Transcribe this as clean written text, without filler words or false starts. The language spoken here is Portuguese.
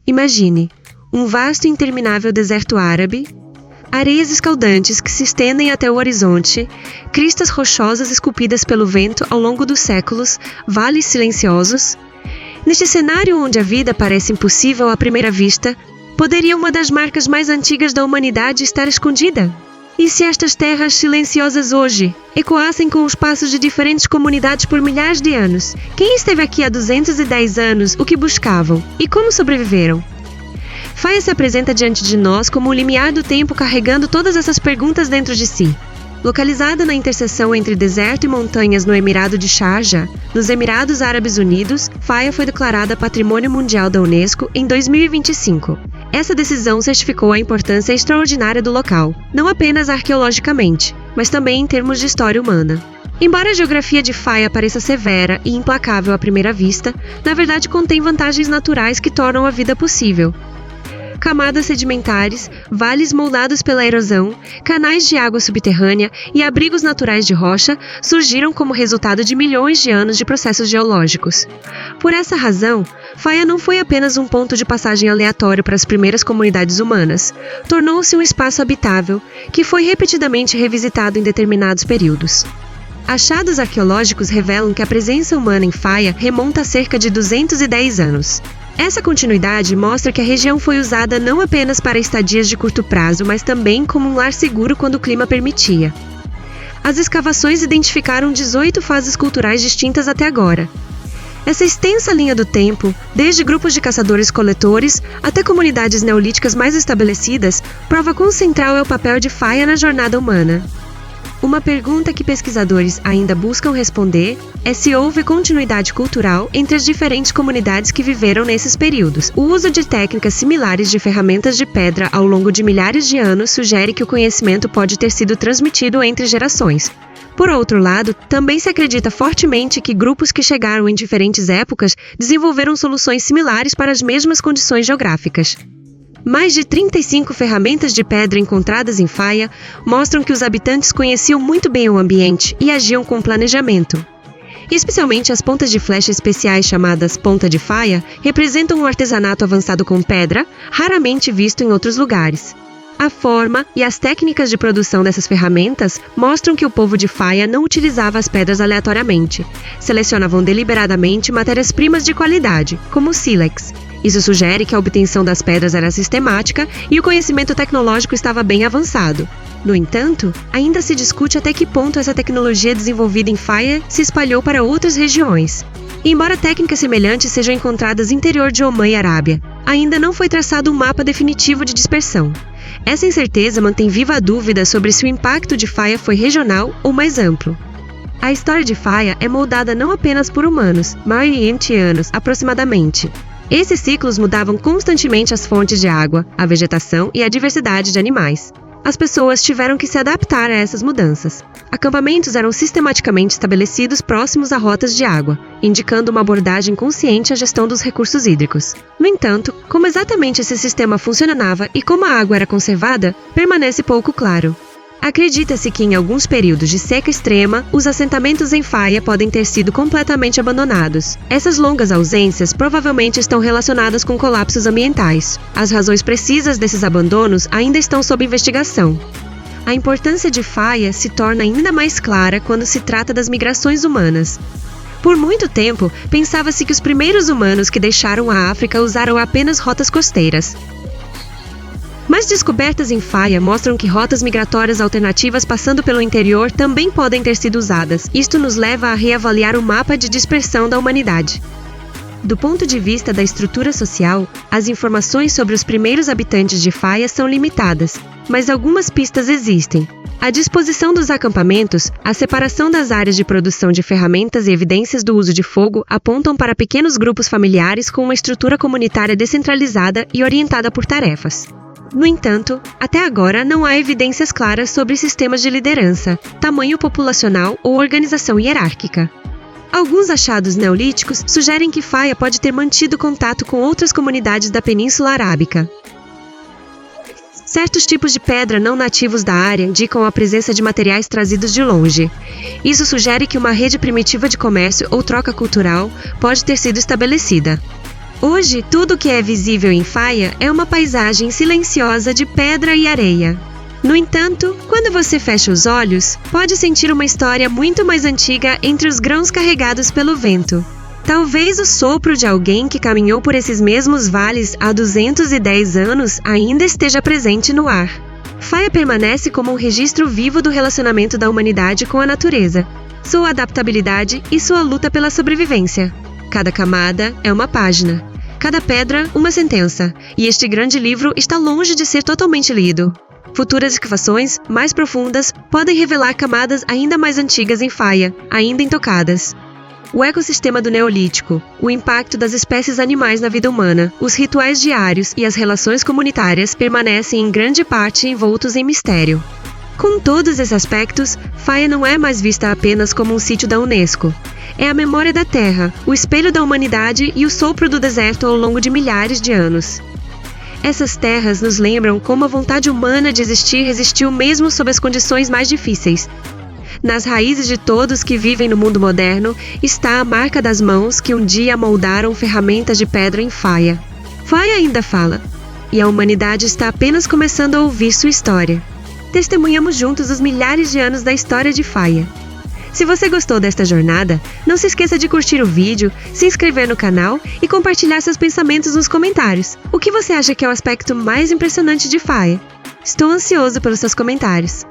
Imagine, um vasto e interminável deserto árabe, areias escaldantes que se estendem até o horizonte, cristas rochosas esculpidas pelo vento ao longo dos séculos, vales silenciosos. Neste cenário onde a vida parece impossível à primeira vista, poderia uma das marcas mais antigas da humanidade estar escondida? E se estas terras silenciosas hoje ecoassem com os passos de diferentes comunidades por milhares de anos? Quem esteve aqui há 210 anos, o que buscavam e como sobreviveram? Faia se apresenta diante de nós como um limiar do tempo carregando todas essas perguntas dentro de si. Localizada na interseção entre deserto e montanhas no Emirado de Sharjah, nos Emirados Árabes Unidos, Faia foi declarada Patrimônio Mundial da Unesco em 2025. Essa decisão certificou a importância extraordinária do local, não apenas arqueologicamente, mas também em termos de história humana. Embora a geografia de Faia pareça severa e implacável à primeira vista, na verdade contém vantagens naturais que tornam a vida possível. Camadas sedimentares, vales moldados pela erosão, canais de água subterrânea e abrigos naturais de rocha surgiram como resultado de milhões de anos de processos geológicos. Por essa razão, Faia não foi apenas um ponto de passagem aleatório para as primeiras comunidades humanas, tornou-se um espaço habitável que foi repetidamente revisitado em determinados períodos. Achados arqueológicos revelam que a presença humana em Faia remonta a cerca de 210 anos. Essa continuidade mostra que a região foi usada não apenas para estadias de curto prazo, mas também como um lar seguro quando o clima permitia. As escavações identificaram 18 fases culturais distintas até agora. Essa extensa linha do tempo, desde grupos de caçadores-coletores até comunidades neolíticas mais estabelecidas, prova quão central é o papel de Faia na jornada humana. Uma pergunta que pesquisadores ainda buscam responder é se houve continuidade cultural entre as diferentes comunidades que viveram nesses períodos. O uso de técnicas similares de ferramentas de pedra ao longo de milhares de anos sugere que o conhecimento pode ter sido transmitido entre gerações. Por outro lado, também se acredita fortemente que grupos que chegaram em diferentes épocas desenvolveram soluções similares para as mesmas condições geográficas. Mais de 35 ferramentas de pedra encontradas em Faia mostram que os habitantes conheciam muito bem o ambiente e agiam com planejamento. Especialmente as pontas de flecha especiais chamadas ponta de Faia representam um artesanato avançado com pedra, raramente visto em outros lugares. A forma e as técnicas de produção dessas ferramentas mostram que o povo de Faia não utilizava as pedras aleatoriamente. Selecionavam deliberadamente matérias-primas de qualidade, como o sílex. Isso sugere que a obtenção das pedras era sistemática e o conhecimento tecnológico estava bem avançado. No entanto, ainda se discute até que ponto essa tecnologia desenvolvida em Faia se espalhou para outras regiões. E embora técnicas semelhantes sejam encontradas no interior de Omã e Arábia, ainda não foi traçado um mapa definitivo de dispersão. Essa incerteza mantém viva a dúvida sobre se o impacto de Faia foi regional ou mais amplo. A história de Faia é moldada não apenas por humanos, 1.000 anos aproximadamente. Esses ciclos mudavam constantemente as fontes de água, a vegetação e a diversidade de animais. As pessoas tiveram que se adaptar a essas mudanças. Acampamentos eram sistematicamente estabelecidos próximos a rotas de água, indicando uma abordagem consciente à gestão dos recursos hídricos. No entanto, como exatamente esse sistema funcionava e como a água era conservada, permanece pouco claro. Acredita-se que em alguns períodos de seca extrema, os assentamentos em Faia podem ter sido completamente abandonados. Essas longas ausências provavelmente estão relacionadas com colapsos ambientais. As razões precisas desses abandonos ainda estão sob investigação. A importância de Faia se torna ainda mais clara quando se trata das migrações humanas. Por muito tempo, pensava-se que os primeiros humanos que deixaram a África usaram apenas rotas costeiras. Mas descobertas em Faia mostram que rotas migratórias alternativas passando pelo interior também podem ter sido usadas. Isto nos leva a reavaliar o mapa de dispersão da humanidade. Do ponto de vista da estrutura social, as informações sobre os primeiros habitantes de Faia são limitadas, mas algumas pistas existem. A disposição dos acampamentos, a separação das áreas de produção de ferramentas e evidências do uso de fogo apontam para pequenos grupos familiares com uma estrutura comunitária descentralizada e orientada por tarefas. No entanto, até agora não há evidências claras sobre sistemas de liderança, tamanho populacional ou organização hierárquica. Alguns achados neolíticos sugerem que Faia pode ter mantido contato com outras comunidades da Península Arábica. Certos tipos de pedra não nativos da área indicam a presença de materiais trazidos de longe. Isso sugere que uma rede primitiva de comércio ou troca cultural pode ter sido estabelecida. Hoje, tudo que é visível em Faia é uma paisagem silenciosa de pedra e areia. No entanto, quando você fecha os olhos, pode sentir uma história muito mais antiga entre os grãos carregados pelo vento. Talvez o sopro de alguém que caminhou por esses mesmos vales há 210 anos ainda esteja presente no ar. Faia permanece como um registro vivo do relacionamento da humanidade com a natureza, sua adaptabilidade e sua luta pela sobrevivência. Cada camada é uma página, cada pedra uma sentença, e este grande livro está longe de ser totalmente lido. Futuras escavações mais profundas podem revelar camadas ainda mais antigas em Faia, ainda intocadas. O ecossistema do Neolítico, o impacto das espécies animais na vida humana, os rituais diários e as relações comunitárias permanecem em grande parte envoltos em mistério. Com todos esses aspectos, Faia não é mais vista apenas como um sítio da Unesco. É a memória da Terra, o espelho da humanidade e o sopro do deserto ao longo de milhares de anos. Essas terras nos lembram como a vontade humana de existir resistiu mesmo sob as condições mais difíceis. Nas raízes de todos que vivem no mundo moderno está a marca das mãos que um dia moldaram ferramentas de pedra em Faia. Faia ainda fala, e a humanidade está apenas começando a ouvir sua história. Testemunhamos juntos os milhares de anos da história de Faia. Se você gostou desta jornada, não se esqueça de curtir o vídeo, se inscrever no canal e compartilhar seus pensamentos nos comentários. O que você acha que é o aspecto mais impressionante de Faia? Estou ansioso pelos seus comentários.